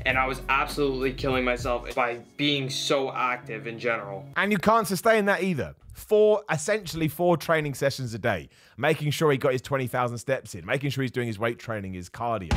and I was absolutely killing myself by being so active in general. And you can't sustain that either. Essentially four training sessions a day, making sure he got his 20,000 steps in, making sure he's doing his weight training, his cardio.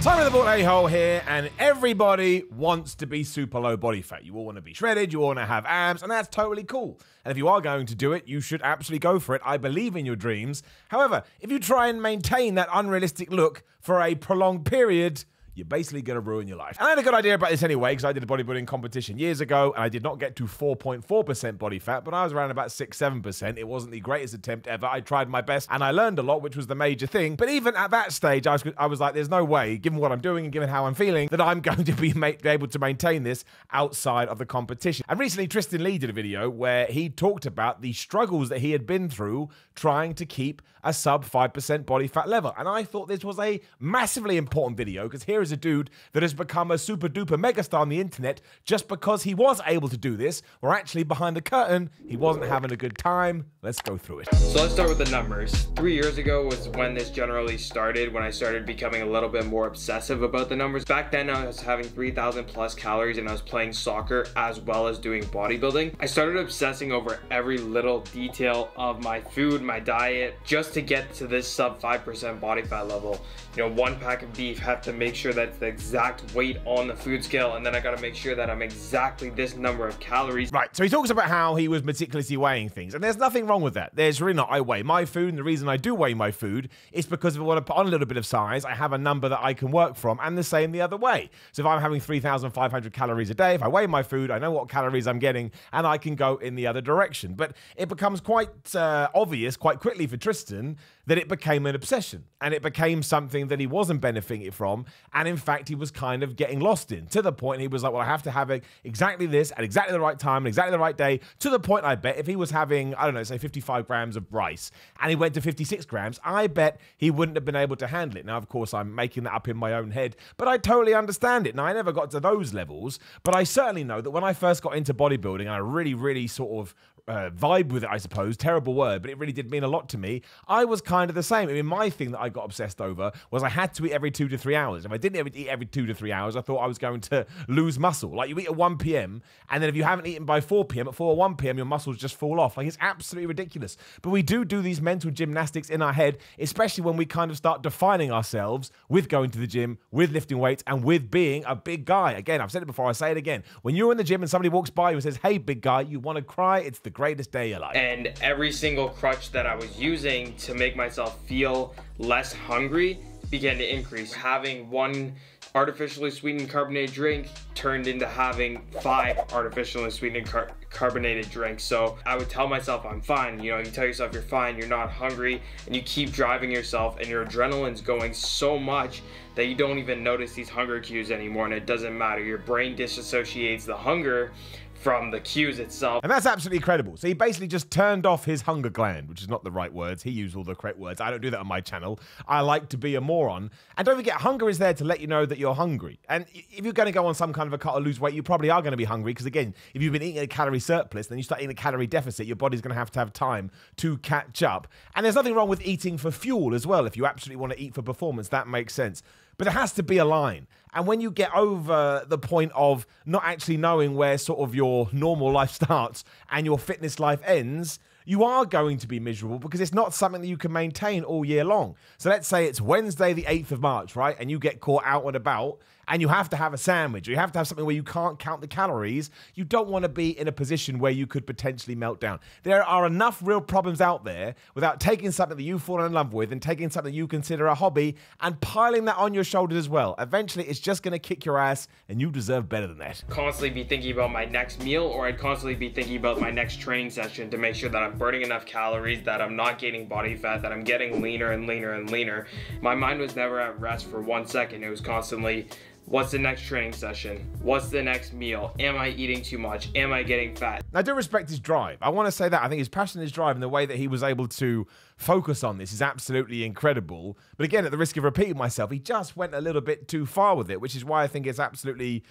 Simon the Bald A-hole here, and everybody wants to be super low body fat. You all want to be shredded, you all want to have abs, and that's totally cool. And if you are going to do it, you should absolutely go for it. I believe in your dreams. However, if you try and maintain that unrealistic look for a prolonged period, you're basically going to ruin your life. And I had a good idea about this anyway, because I did a bodybuilding competition years ago, and I did not get to 4.4% body fat, but I was around about 6-7%. It wasn't the greatest attempt ever. I tried my best, and I learned a lot, which was the major thing. But even at that stage, I was like, there's no way, given what I'm doing and given how I'm feeling, that I'm going to be able to maintain this outside of the competition. And recently, Tristyn Lee did a video where he talked about the struggles that he had been through trying to keep a sub 5% body fat level. And I thought this was a massively important video, because here is a dude that has become a super duper megastar on the internet just because he was able to do this, or actually behind the curtain, he wasn't having a good time. Let's go through it. So let's start with the numbers. 3 years ago was when this generally started, when I started becoming a little bit more obsessive about the numbers. Back then I was having 3,000 plus calories and I was playing soccer as well as doing bodybuilding. I started obsessing over every little detail of my food, my diet, just to get to this sub 5% body fat level. You know, 1 pack of beef, have to make sure that's the exact weight on the food scale, and then I gotta make sure that I'm exactly this number of calories. Right, so he talks about how he was meticulously weighing things, and there's nothing wrong with that. There's really not. I weigh my food, and the reason I do weigh my food is because if I want to put on a little bit of size, I have a number that I can work from, and the same the other way. So if I'm having 3,500 calories a day, if I weigh my food, I know what calories I'm getting, and I can go in the other direction. But it becomes quite obvious quite quickly for Tristyn that it became an obsession, and it became something that he wasn't benefiting from, and in fact he was kind of getting lost in, to the point he was like, well, I have to have exactly this at exactly the right time and exactly the right day, to the point I bet if he was having, I don't know, say 55 grams of rice and he went to 56 grams, I bet he wouldn't have been able to handle it. Now, of course, I'm making that up in my own head, but I totally understand it. Now, I never got to those levels, but I certainly know that when I first got into bodybuilding, I really sort of vibe with it, I suppose. Terrible word, but it really did mean a lot to me. I was kind of the same. I mean, my thing that I got obsessed over was I had to eat every 2 to 3 hours. If I didn't eat every 2 to 3 hours, I thought I was going to lose muscle. Like, you eat at 1 p.m, and then if you haven't eaten by 4 p.m, at 4 or 1 p.m, your muscles just fall off. Like, it's absolutely ridiculous. But we do these mental gymnastics in our head, especially when we kind of start defining ourselves with going to the gym, with lifting weights, and with being a big guy. Again, I've said it before, I say it again. When you're in the gym and somebody walks by you and says, hey, big guy, you want to cry? It's the greatest day of your life. And every single crutch that I was using to make myself feel less hungry began to increase. Having 1 artificially sweetened carbonated drink turned into having 5 artificially sweetened carbonated drinks. So I would tell myself I'm fine. You know, you tell yourself you're fine, you're not hungry, and you keep driving yourself, and your adrenaline's going so much that you don't even notice these hunger cues anymore, and it doesn't matter. Your brain disassociates the hunger from the cues itself. And that's absolutely incredible. So he basically just turned off his hunger gland, which is not the right words. He used all the correct words. I don't do that on my channel. I like to be a moron. And don't forget, hunger is there to let you know that you're hungry. And if you're going to go on some kind of a cut or lose weight, you probably are going to be hungry, because again, if you've been eating a calorie surplus, then you start eating a calorie deficit, your body's going to have time to catch up. And there's nothing wrong with eating for fuel as well. If you absolutely want to eat for performance, that makes sense. But there has to be a line. And when you get over the point of not actually knowing where sort of your normal life starts and your fitness life ends, you are going to be miserable, because it's not something that you can maintain all year long. So let's say it's Wednesday the 8th of March, right? And you get caught out and about, and you have to have a sandwich, or you have to have something where you can't count the calories. You don't want to be in a position where you could potentially melt down. There are enough real problems out there without taking something that you've fallen in love with and taking something you consider a hobby and piling that on your shoulders as well. Eventually, it's just going to kick your ass, and you deserve better than that. Constantly be thinking about my next meal, or I'd constantly be thinking about my next training session to make sure that I'm burning enough calories, that I'm not gaining body fat, that I'm getting leaner and leaner and leaner. My mind was never at rest for 1 second. It was constantly what's the next training session? What's the next meal? Am I eating too much? Am I getting fat? I do respect his drive. I want to say that. I think his passion, his drive, and the way that he was able to focus on this is absolutely incredible. But again, at the risk of repeating myself, he just went a little bit too far with it, which is why I think it's absolutely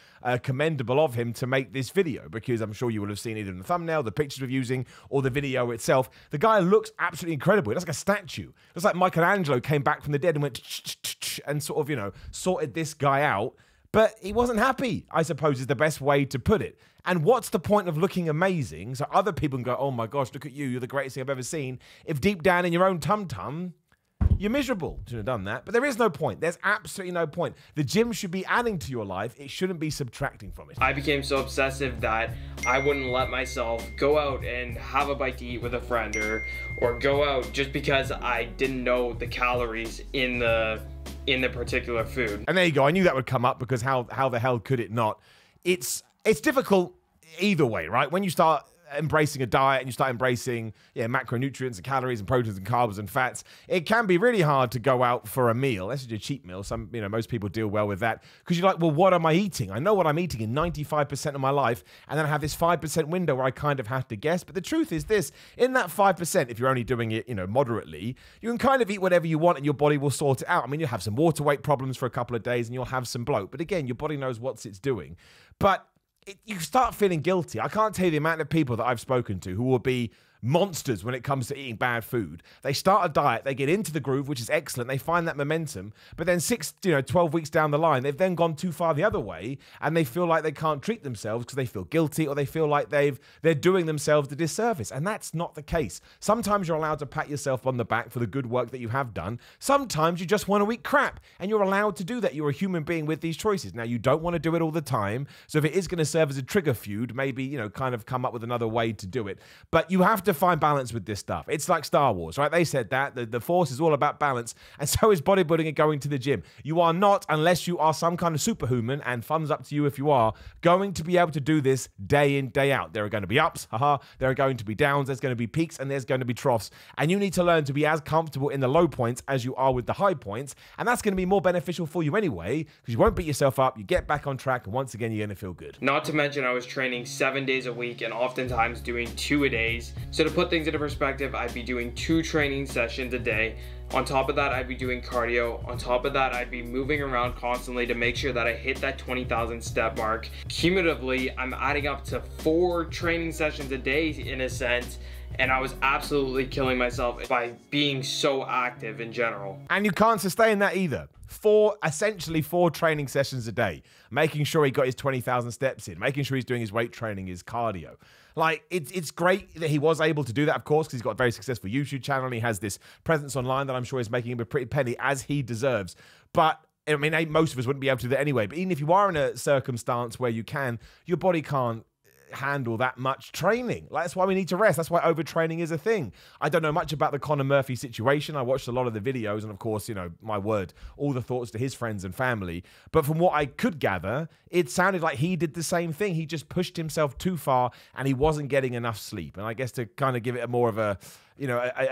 commendable of him to make this video, because I'm sure you will have seen either in the thumbnail, the pictures we're using, or the video itself. The guy looks absolutely incredible. He looks like a statue. It's like Michelangelo came back from the dead and went and sort of, you know, sorted this guy out. But he wasn't happy, I suppose, is the best way to put it. And what's the point of looking amazing so other people can go, oh my gosh, look at you, you're the greatest thing I've ever seen, if deep down in your own tum-tum, you're miserable. Shouldn't have done that. But there is no point. There's absolutely no point. The gym should be adding to your life. It shouldn't be subtracting from it. I became so obsessive that I wouldn't let myself go out and have a bite to eat with a friend or go out just because I didn't know the calories in the particular food. And there you go. I knew that would come up because how the hell could it not? It's difficult either way, right? When you start embracing a diet and you start embracing macronutrients and calories and proteins and carbs and fats, it can be really hard to go out for a meal. That's just a cheap meal. Most people deal well with that because you're like, well, what am I eating? I know what I'm eating in 95% of my life, and then I have this 5% window where I kind of have to guess. But the truth is this: in that 5%, if you're only doing it, moderately, you can kind of eat whatever you want and your body will sort it out. I mean, you'll have some water weight problems for a couple of days and you'll have some bloat. But again, your body knows what it's doing. But you start feeling guilty. I can't tell you the amount of people that I've spoken to who will be monsters when it comes to eating bad food. They start a diet, they get into the groove, which is excellent, they find that momentum, but then 12 weeks down the line, they've then gone too far the other way, and they feel like they can't treat themselves because they feel guilty, or they feel like they're doing themselves a disservice, and that's not the case. Sometimes you're allowed to pat yourself on the back for the good work that you have done. Sometimes you just want to eat crap, and you're allowed to do that. You're a human being with these choices. Now, you don't want to do it all the time, so if it is going to serve as a trigger feud, maybe, kind of come up with another way to do it. But you have to find balance with this stuff. It's like Star Wars, right? They said that the Force is all about balance, and so is bodybuilding and going to the gym. You are not, unless you are some kind of superhuman, and thumbs up to you if you are, going to be able to do this day in, day out. There are going to be ups, there are going to be downs, there's going to be peaks, and there's going to be troughs, and you need to learn to be as comfortable in the low points as you are with the high points, and that's going to be more beneficial for you anyway, because you won't beat yourself up, you get back on track, and once again, you're going to feel good. Not to mention, I was training 7 days a week and oftentimes doing 2-a-days. So to put things into perspective, I'd be doing 2 training sessions a day. On top of that, I'd be doing cardio. On top of that, I'd be moving around constantly to make sure that I hit that 20,000 step mark. Cumulatively, I'm adding up to 4 training sessions a day in a sense, and I was absolutely killing myself by being so active in general. And you can't sustain that either. Essentially 4 training sessions a day, making sure he got his 20,000 steps in, making sure he's doing his weight training, his cardio. Like, it's great that he was able to do that, of course, because he's got a very successful YouTube channel, and he has this presence online that I'm sure is making him a pretty penny, as he deserves. But I mean, most of us wouldn't be able to do that anyway. But even if you are in a circumstance where you can, your body can't handle that much training. Like, that's why we need to rest. That's why overtraining is a thing. I don't know much about the Conor Murphy situation. I watched a lot of the videos, and of course, my word, all the thoughts to his friends and family. But from what I could gather, it sounded like he did the same thing. He just pushed himself too far, and he wasn't getting enough sleep. And I guess to kind of give it a more of a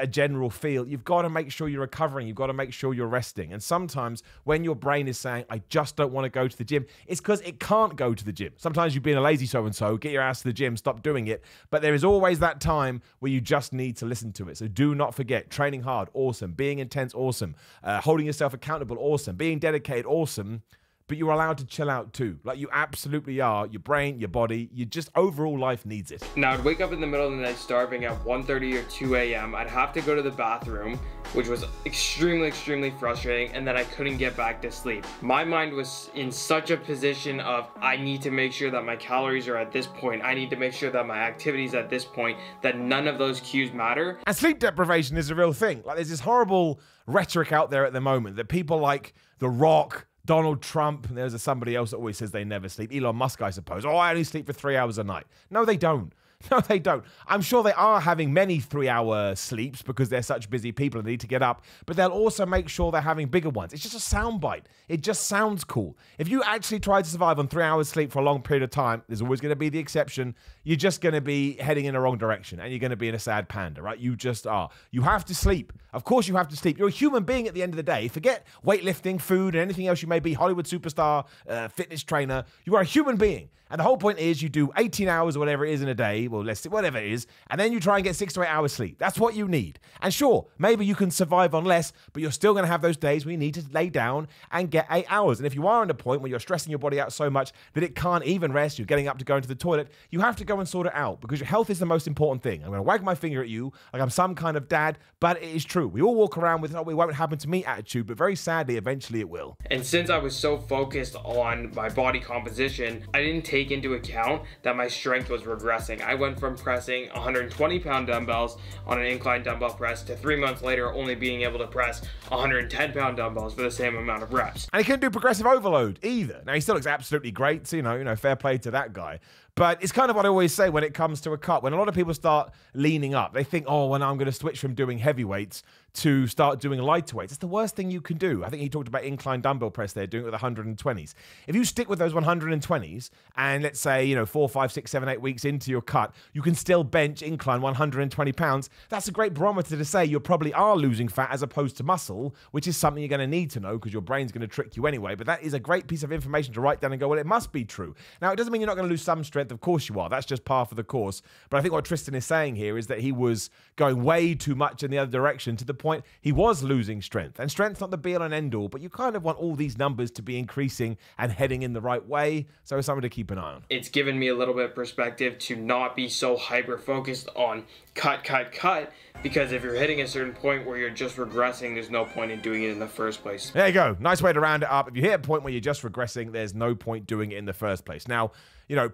general feel, you've got to make sure you're recovering. You've got to make sure you're resting. And sometimes when your brain is saying, I just don't want to go to the gym, it's because it can't go to the gym. Sometimes you've been a lazy so-and-so, get your ass to the gym, stop doing it. But there is always that time where you just need to listen to it. So do not forget, training hard, awesome. Being intense, awesome. Holding yourself accountable, awesome. Being dedicated, awesome. But you're allowed to chill out too. Like, you absolutely are. Your brain, your body, overall life needs it. Now, I'd wake up in the middle of the night starving at 1:30 or 2 a.m. I'd have to go to the bathroom, which was extremely, extremely frustrating, and then I couldn't get back to sleep. My mind was in such a position of, I need to make sure that my calories are at this point. I need to make sure that my activities at this point, that none of those cues matter. And sleep deprivation is a real thing. Like, there's this horrible rhetoric out there at the moment that people like The Rock, Donald Trump, and there's somebody else that always says they never sleep. Elon Musk, I suppose. Oh, I only sleep for 3 hours a night. No, they don't. No, they don't. I'm sure they are having many 3-hour sleeps because they're such busy people and they need to get up, but they'll also make sure they're having bigger ones. It's just a soundbite. It just sounds cool. If you actually try to survive on 3 hours sleep for a long period of time, there's always going to be the exception. You're just going to be heading in the wrong direction and you're going to be in a sad panda, right? You just are. You have to sleep. Of course you have to sleep. You're a human being at the end of the day. Forget weightlifting, food, and anything else you may be, Hollywood superstar, fitness trainer. You are a human being. And the whole point is you do 18 hours or whatever it is in a day, well, let's see, whatever it is, and then you try and get 6 to 8 hours sleep. That's what you need. And sure, maybe you can survive on less, but you're still going to have those days where you need to lay down and get 8 hours. And if you are at a point where you're stressing your body out so much that it can't even rest, you're getting up to go into the toilet, you have to go and sort it out because your health is the most important thing. I'm going to wag my finger at you like I'm some kind of dad, but it is true. We all walk around with, oh, it won't happen to me attitude, but very sadly, eventually it will. And since I was so focused on my body composition, I didn't take into account that my strength was regressing. I went from pressing 120-pound dumbbells on an incline dumbbell press to 3 months later only being able to press 110-pound dumbbells for the same amount of reps. And he couldn't do progressive overload either. Now, he still looks absolutely great, so, you know, fair play to that guy. But it's kind of what I always say when it comes to a cut. When a lot of people start leaning up, they think, oh, well, I'm going to switch from doing heavyweights to start doing lighter weights. It's the worst thing you can do. I think he talked about incline dumbbell press there, doing it with 120s. If you stick with those 120s and let's say, 4, 5, 6, 7, 8 weeks into your cut, you can still bench incline 120 pounds. That's a great barometer to say you probably are losing fat as opposed to muscle, which is something you're going to need to know because your brain's going to trick you anyway. But that is a great piece of information to write down and go, well, it must be true. Now, it doesn't mean you're not going to lose some strength. Of course you are. That's just par for the course. But I think what Tristyn is saying here is that he was going way too much in the other direction to the point he was losing strength. And strength's not the be all and end all, but you kind of want all these numbers to be increasing and heading in the right way. So it's something to keep an eye on. It's given me a little bit of perspective to not be so hyper-focused on cut, because if you're hitting a certain point where you're just regressing, there's no point in doing it in the first place. There you go. Nice way to round it up. If you hit a point where you're just regressing, there's no point doing it in the first place. Now,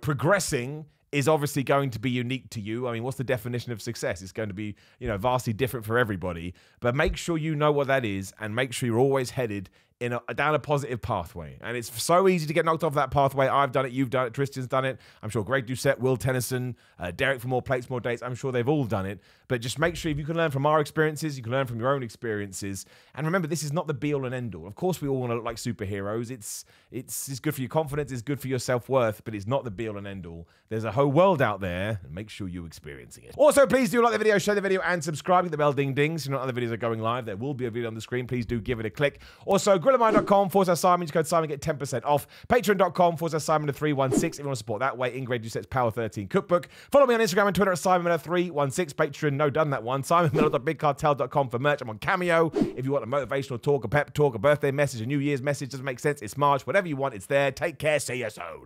progressing is obviously going to be unique to you. I mean, what's the definition of success? It's going to be, vastly different for everybody. But make sure you know what that is and make sure you're always headed down a positive pathway. And it's so easy to get knocked off that pathway. I've done it, you've done it, Tristyn's done it. I'm sure Greg Doucette, Will Tennyson, Derek for More Plates, More Dates, I'm sure they've all done it. But just make sure if you can learn from our experiences, you can learn from your own experiences. And remember, this is not the be-all and end-all. Of course, we all want to look like superheroes. It's good for your confidence, it's good for your self-worth, but it's not the be-all and end-all. There's a whole world out there, and make sure you're experiencing it. Also, please do like the video, share the video, and subscribe. Hit the bell ding-ding so you know other videos are going live. There will be a video on the screen. Please do give it a click. Also, grillamine.com/Simon. Use code Simon, get 10% off. Patreon.com/Simon316 if you want to support that way. In Greg Doucette's Power 13 Cookbook. Follow me on Instagram and Twitter at SimonMiller316. Patreon, no, done that one. SimonMiller.bigcartel.com for merch. I'm on Cameo. If you want a motivational talk, a pep talk, a birthday message, a New Year's message, doesn't make sense. It's March. Whatever you want, it's there. Take care. See you soon.